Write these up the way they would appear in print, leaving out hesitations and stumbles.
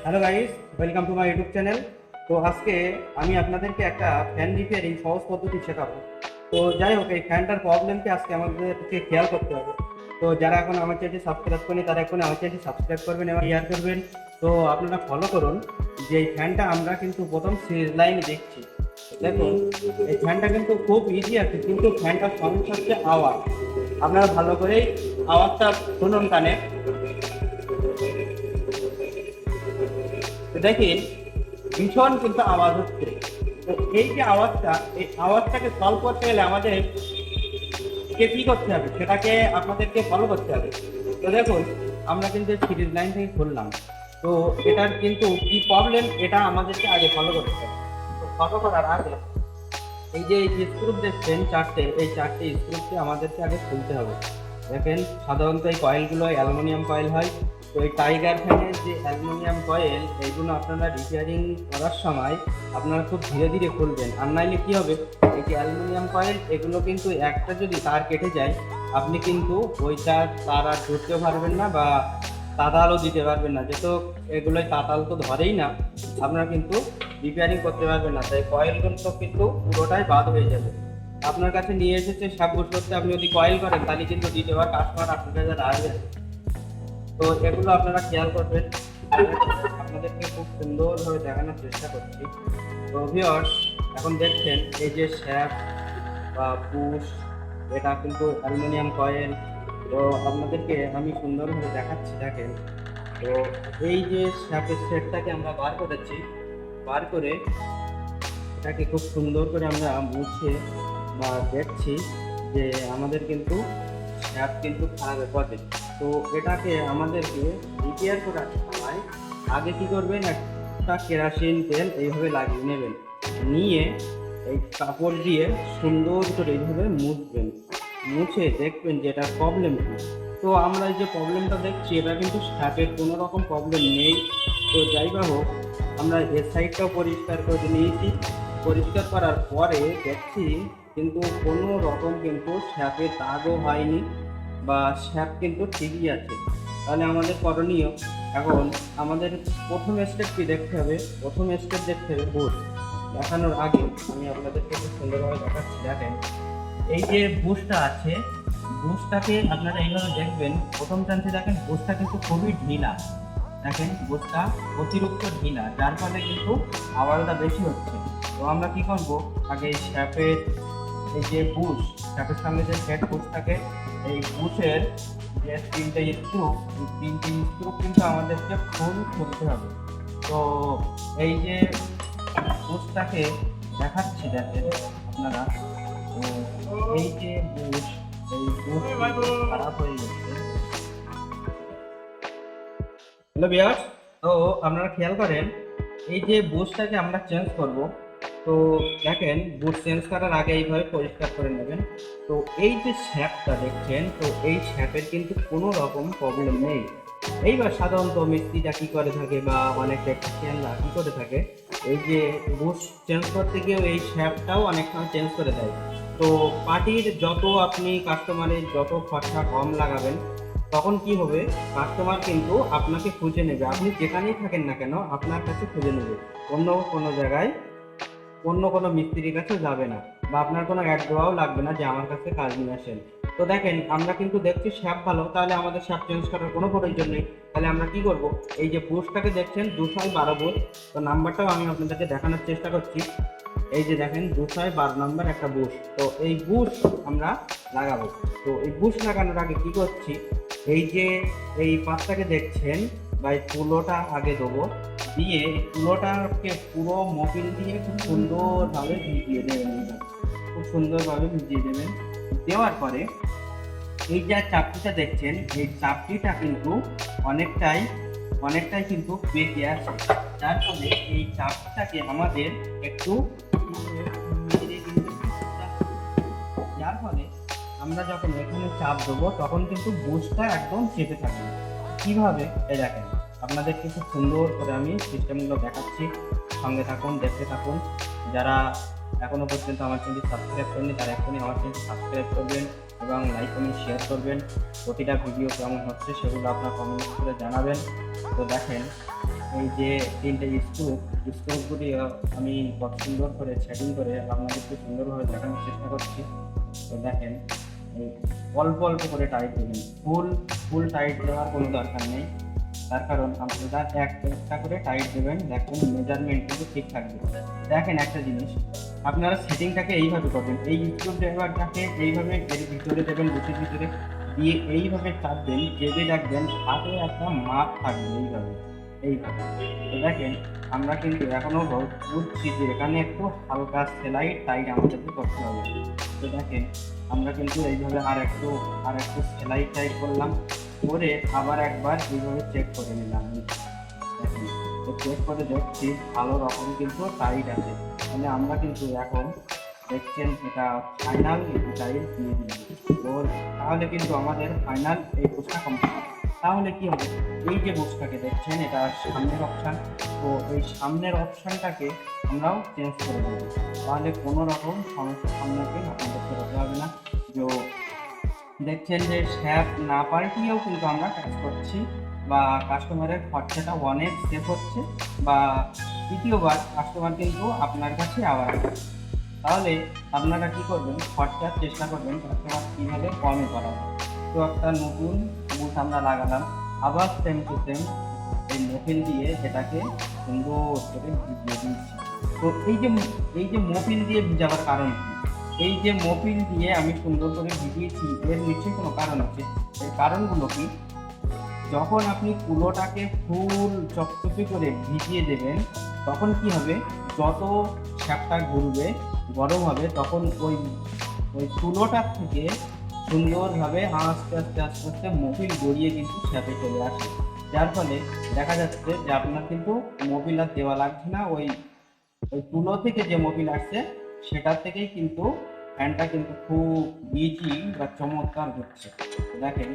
Hello guys, welcome to my YouTube channel. তো আজকে আমি আপনাদেরকে একটা ফ্যান রিপেয়ারিং সহজ পদ্ধতি শেখাবো। তো যাই হোক, এই ফ্যানটার প্রবলেমকে আজকে আমাদেরকে খেয়াল করতে হবে। তো যারা এখন আমার চ্যানেলটি সাবস্ক্রাইব করেনি তারা এখন আমার চ্যানেলটি সাবস্ক্রাইব করবেন এবং শেয়ার করবেন। তো আপনারা ফলো করুন যে এই ফ্যানটা আমরা কিন্তু প্রথম সিরিজ লাইনে দেখছি। দেখুন, এই ফ্যানটা কিন্তু খুব ইজি আছে, কিন্তু ফ্যানটার সমস্যা হচ্ছে আওয়াজ। আপনারা ভালো করেই আওয়াজটা শুনুন কানে। তো দেখেন, ভীষণ কিন্তু আওয়াজ হচ্ছে। তো এই যে আওয়াজটা, এই আওয়াজটাকে সলভ করতে গেলে আমাদের কি করতে হবে সেটাকে আপনাদেরকে ফলো করতে হবে। তো দেখুন, আমরা কিন্তু সিরিজ লাইন থেকে খুললাম। তো এটার কিন্তু কি প্রবলেম এটা আমাদেরকে আগে ফলো করতে হবে। তো ফলো করার আগে এই যে স্ক্রু দেখছেন চারটে, এই চারটে স্ক্রুকে আমাদেরকে আগে খুলতে হবে। দেখেন, সাধারণত এই কয়েলগুলো অ্যালুমিনিয়াম কয়েল হয়। তো এই টাইগার ফ্যানের যে অ্যালুমিনিয়াম কয়েল, এইগুলো আপনারা রিপেয়ারিং করার সময় আপনারা খুব ধীরে ধীরে খুলবেন। আর নাইলে কী হবে, এই যে অ্যালুমিনিয়াম কয়েল, এগুলো কিন্তু একটা যদি তার কেটে যায়, আপনি কিন্তু ওইটা তার আর ধরতেও পারবেন না বা তাতালও দিতে পারবেন না। যেহেতু এগুলোই তাতাল তো ধরেই না, আপনারা কিন্তু রিপেয়ারিং করতে পারবেন না। তাই কয়েলগুলো তো কিন্তু পুরোটাই বাদ হয়ে যাবে। আপনার কাছে নিয়ে এসেছে সাবগুট করতে, আপনি যদি কয়েল করেন তাহলে কিন্তু দ্বিতীয়বার কাস্টমার আপনার কাছে আসবে। তো এগুলো আপনারা খেয়াল করবেন। আপনাদেরকে খুব সুন্দরভাবে দেখানোর চেষ্টা করছি। তো ভিউয়ার্স, এখন দেখছেন এই যে শ্যাফট বা পুশ, এটা কিন্তু অ্যালুমিনিয়াম কয়েল। তো আপনাদেরকে আমি সুন্দরভাবে দেখাচ্ছি, দেখেন। তো এই যে শ্যাফটের সেটটাকে আমরা বার করেছি, বার করে এটাকে খুব সুন্দর করে আমরা মুছে বা দেখছি যে আমাদের কিন্তু শ্যাফট কিন্তু খারাপ পথে। তো এটাকে আমাদেরকে রিপেয়ার করার সময় আগে কি করবেন, একটা কেরাসিন তেল এইভাবে লাগিয়ে নেবেন, নিয়ে এই কাপড় দিয়ে সুন্দর করে এইভাবে মুছবেন। মুছে দেখবেন যে এটার প্রবলেম কী। তো আমরা এই যে প্রবলেমটা দেখছি, এটা কিন্তু শ্যাফটের কোনো রকম প্রবলেম নেই। তো যাই বা হোক, আমরা এর সাইডটাও পরিষ্কার করে নিয়েছি। পরিষ্কার করার পরে দেখছি কিন্তু কোনো রকম কিন্তু শ্যাপের দাগও হয়নি বা শ্যাপ কিন্তু ঠিকই আছে। তাহলে আমাদের করণীয়, এখন আমাদের প্রথম স্টেপটি দেখতে হবে। প্রথম স্টেপ দেখতে হবে বুশ। দেখানোর আগে আমি আপনাদেরকে খুব সুন্দরভাবে দেখাচ্ছি। দেখেন, এই যে বুশটা আছে, বুশটাকে আপনারা এইভাবে দেখবেন। প্রথম চান্সে দেখেন বুশটা কিন্তু খুবই ঢিলা। দেখেন, বুশটা অতিরিক্ত ঢিলা, যার ফলে কিন্তু আওয়াজটা বেশি হচ্ছে। তো আমরা কি করব, আগে এই শ্যাপের এই যে বুশ, শ্যাপের সঙ্গে যে হেড বুশ থাকে, এই বুশের যে তিনটে স্ক্রু, এই তিনটে স্ক্রু কিন্তু আমাদেরকে খুলতে হবে। তো এই যে বুশটাকে দেখাচ্ছি, দেখেন আপনারা। তো এই যে বুশ, এই বুশ খারাপ হয়ে গেছে। হ্যালো ভিউয়ার্স, তো আপনারা খেয়াল করেন, এই যে বুশটাকে আমরা চেঞ্জ করব। তো দেখেন, বুশ চেঞ্জ করার আগে এইভাবে পরিষ্কার করে নেবেন। তো এই যে শ্যাপটা দেখছেন, তো এই শ্যাপের কিন্তু কোনো রকম প্রবলেম নেই। এইবার সাধারণত মিস্ত্রিটা কী করে থাকে বা অনেক টেকনিশিয়ানরা কী করে থাকে, এই যে বুশ চেঞ্জ করতে গিয়েও এই শ্যাপটাও অনেক সময় চেঞ্জ করে দেয়। তো পার্টির যত আপনি কাস্টমারের যত খরচা কম লাগাবেন, তখন কি হবে, কাস্টমার কিন্তু আপনাকে খুঁজে নেবে। আপনি যেখানেই থাকেন না কেন, আপনার কাছে খুঁজে নেবে। অন্য কোনো জায়গায় অন্য কোনো মিস্ত্রির কাছে যাবে না, বা আপনার কোনো অ্যাড দেওয়াও লাগবে না যে আমার কাছে কাজ নিয়ে আসেন। তো দেখেন, আমরা কিন্তু দেখছি শ্যাপ ভালো, তাহলে আমাদের শ্যাপ চেঞ্জ করার কোনো প্রয়োজন নেই। তাহলে আমরা কি করব, এই যে বুশটাকে দেখছেন 212 বুশ, তো নাম্বারটাও আমি আপনাদেরকে দেখানোর চেষ্টা করছি। এই যে দেখেন 212 নাম্বার একটা বুশ। তো এই বুশ আমরা লাগাবো। তো এই বুশ লাগানোর আগে কি করছি, এই যে এই পাতটাকে দেখছেন বা এই তুলোটা আগে দেবো, দিয়ে এই তুলোটাকে পুরো মোবিল দিয়ে খুব সুন্দরভাবে ভিজিয়ে দেবেন। খুব সুন্দরভাবে ভিজিয়ে দেবেন। দেওয়ার পরে এই যে চাপটিটা দেখছেন, এই চাপটিটা কিন্তু অনেকটাই অনেকটাই কিন্তু বেঁকে আছে। যার ফলে এই চাপটাকে আমাদের একটু নেড়ে কিন্তু, যার ফলে আমরা যখন এখানে চাপ দেবো তখন কিন্তু বুশটা একদম চেপে থাকবে। কিভাবে, এই দেখেন, আপনাদেরকে খুব সুন্দর করে আমি সিস্টেমগুলো দেখাচ্ছি। সঙ্গে থাকুন, দেখতে থাকুন। যারা এখনো পর্যন্ত আমার চ্যানেলটি সাবস্ক্রাইব করেনি তারা এখনই আমার চ্যানেলটি সাবস্ক্রাইব করবেন এবং লাইক কমেন্ট শেয়ার করবেন। প্রতিটা ভিডিও কেমন হচ্ছে সেগুলো আপনার কমেন্ট করে জানাবেন। তো দেখেন, এই যে তিনটে স্ক্রুপগুলি আমি কত সুন্দর করে সেটিং করে আপনাদেরকে সুন্দরভাবে দেখানোর চেষ্টা করছি। তো দেখেন, এই অল্প অল্প করে টাইট দেবেন, ফুল টাইট দেওয়ার কোনো দরকার নেই। তার কারণ আপনারা একটা করে টাইট দেবেন, দেখুন মেজারমেন্ট কিন্তু ঠিক থাকবে। দেখেন একটা জিনিস, আপনারা সেটিংটাকে এইভাবে করবেন, এই স্ক্রু ড্রাইভারটাকে এইভাবে এর ভিতরে দেবেন, বুটির ভিতরে দিয়ে এইভাবে চাপবেন, চেপে রাখবেন, হাতে একটা মাপ থাকবে এইভাবে। তো দেখেন, আমরা কিন্তু এখনো বুঝছি যে এখানে একটু হালকা সেলাই টাইট আমাদেরকে করতে হবে। তো দেখেন, আমরা কিন্তু এইভাবে আর একটু সেলাই টাইট করলাম, করে আবার একবার এইভাবে চেক করে নিলাম। দেখেন, তো চেক করে দেখছি ভালো রকম কিন্তু টাইট আছে, তাহলে আমরা কিন্তু এখন দেখছেন এটা ফাইনাল টাইট দিয়ে দিলাম। তো তাহলে কিন্তু আমাদের ফাইনাল এই কোর্সটা কমপ্লিট। তাহলে কি হবে, এই যে বুকসটাকে দেখছেন এটা সামনের অপশান, তো এই সামনের অপশানটাকে আমরাও চেঞ্জ করে দেবো, তাহলে কোনো রকম সমস্যার সম্মুখীন আপনাদেরকে হতে হবে না। যে দেখছেন যে শ্যাপ না পাল্টিয়েও কিন্তু আমরা কাজ করছি, বা কাস্টমারের খরচাটা অনেক সেভ হচ্ছে, বা দ্বিতীয়বার কাস্টমার কিন্তু আপনার কাছে আবার আসছে। তাহলে আপনারা কি করবেন, খরচার চেষ্টা করবেন কাস্টমার কীভাবে কমে করা যায়। তো একটা নতুন বুট আমরা লাগালাম, আবার সেম টু সেম এই মফিল দিয়ে সেটাকে সুন্দর করে ভিজিয়ে দিচ্ছি। তো এই যে মফিল দিয়ে ভিজাবার কারণ কি, এই যে মফিল দিয়ে আমি সুন্দর করে ভিজিয়েছি, এর নিশ্চয়ই কোনো কারণ আছে। এর কারণগুলো কি, যখন আপনি কুলোটাকে ফুল চকচকে করে ভিজিয়ে দেবেন, তখন কি হবে, যত শ্যাপটা ঘুরবে গরম হবে, তখন ওই কুলোটার থেকে সুন্দরভাবে আস্তে আস্তে মফিল গড়িয়ে কিন্তু শ্যাপে চলে আসে। যার ফলে দেখা যাচ্ছে যে আপনার কিন্তু মফিল আর দেওয়া লাগছে না, ওই তুলো থেকে যে মফিল আসছে সেটার থেকেই কিন্তু ফ্যানটা কিন্তু খুব ইজি বা চমৎকার হচ্ছে। দেখেন,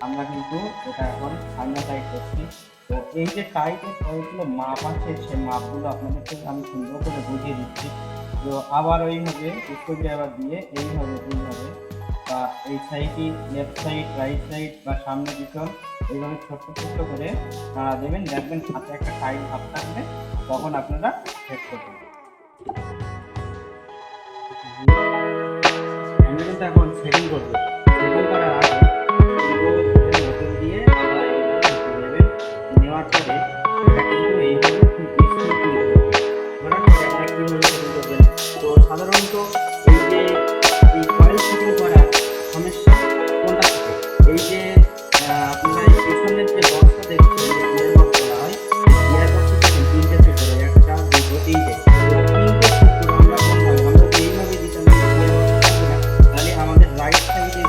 আমরা কিন্তু এটা এখন ফাইনাল টাইট করছি। তো এই যে টাইটের কয়েকগুলো মাপ আছে, সেই মাপগুলো আপনাদেরকে আমি সুন্দর করে বুঝিয়ে দিচ্ছি। তো আবার ওইভাবে স্ক্রুড্রাইভার দিয়ে এইভাবে বা এই সাইডই লেফট সাইড, রাইট সাইড বা সামনে পিছন এইভাবে ছোট্ট করে দেবেন, দেখবেন হাতে একটা টাইট ভাব থাকবে, তখন আপনারা সেট করবেন। আমি কিন্তু এখন সেটিং করবো, সেটিং করার আগে নতুন দিয়ে নেবেন, নেওয়ার পরে এটা কিন্তু এইভাবে করবেন। তো সাধারণত এই যে এই কয়েল সেটিং করার সমস্যা কোনটা থাকে, এই যে আপনারা এই পিছনের যে বক্সটা দেখছেন, গিয়ার বক্স বলা হয়, গিয়ার বক্সে দেখেন তিনটে সেট হয়, একটা দুটো তিনটে আমরা এইভাবে দিতাম, তাহলে আমাদের রাইট সাইডে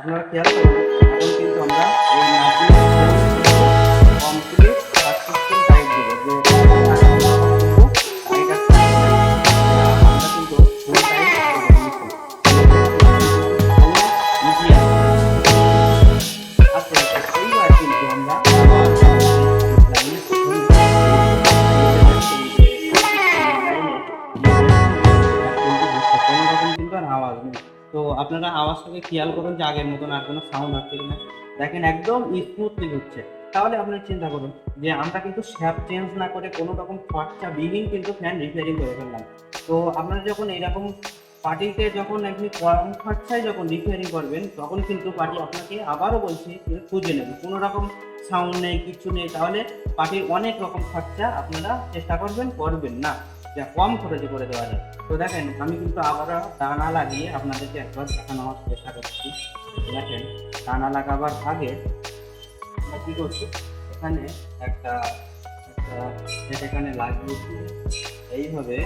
আপনারা খেয়াল করুন, এখন কিন্তু আমরা এই নাচের কমপ্লিট সাকসেসফুল টাইট দেবো যে টাইট আছে, আমরা কিন্তু ফুল টাইট আচ্ছা এইবার কিন্তু আমরা আবার লাইনের কিন্তু আর আওয়াজ নেই। তো আপনারা আওয়াজটাকে খেয়াল করুন যে আগের মতন আর কোনো সাউন্ড হচ্ছে কিনা। দেখেন একদম স্মুথলি হচ্ছে। তাহলে আপনারা চিন্তা করুন যে আমরা কিন্তু শ্যাফট চেঞ্জ না করে কোনো রকম খরচা বিহীন কিন্তু ফ্যান রিপেয়ারিং করে ফেললাম। তো আপনারা যখন এরকম পার্টিতে যখন আপনি কম খরচায় যখন রিপেয়ারিং করবেন তখন কিন্তু পার্টি আপনাকে আবারও বলছি যে খুঁজে নেবে, কোনো রকম সাউন্ড নেই কিছু নেই, তাহলে পার্টির অনেক রকম খরচা আপনারা চেষ্টা করবেন না, যা কম খরচে করে দেওয়া যায়। তো দেখেন আমি কিন্তু আবারও টানা লাগিয়ে আপনাদেরকে একবার দেখানোর চেষ্টা করছি। দেখেন টানা লাগাবার আগে আমরা কী করছি, এখানে একটা এখানে লাগিয়েছি এইভাবে।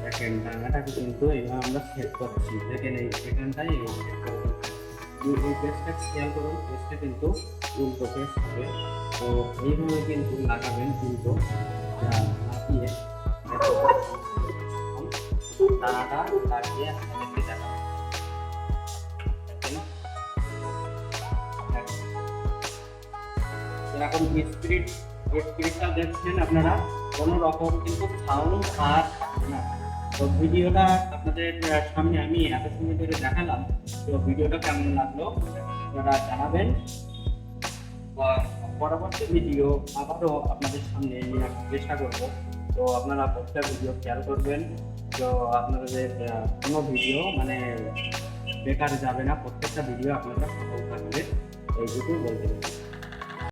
দেখেন ডানাটাকে কিন্তু এইভাবে আমরা সেট করছি। দেখেন এই এখানটাই এই পেস্টটা খেয়াল করুন, পেস্টটা কিন্তু উল্টো পেস্ট হবে। তো এইভাবে কিন্তু লাগাবেন উল্টো লাগিয়ে দানাটা লাগিয়ে আপনাদেরকে দেখাবেন। এরকম স্পিরিটটা দেখছেন আপনারা, কোনো রকম কিন্তু সাউন্ড আর না। তো ভিডিওটা আপনাদের সামনে আমি এত সময় ধরে দেখালাম। তো ভিডিওটা কেমন লাগলো আপনারা জানাবেন। পরবর্তী ভিডিও আবারও আপনাদের সামনে নিয়ে আসার চেষ্টা করব। তো আপনারা প্রত্যেকটা ভিডিও খেয়াল করবেন, তো আপনাদের কোনো ভিডিও মানে বেকার যাবে না, প্রত্যেকটা ভিডিও আপনারা সফল থাকবে এইটুকু বলতে পারি।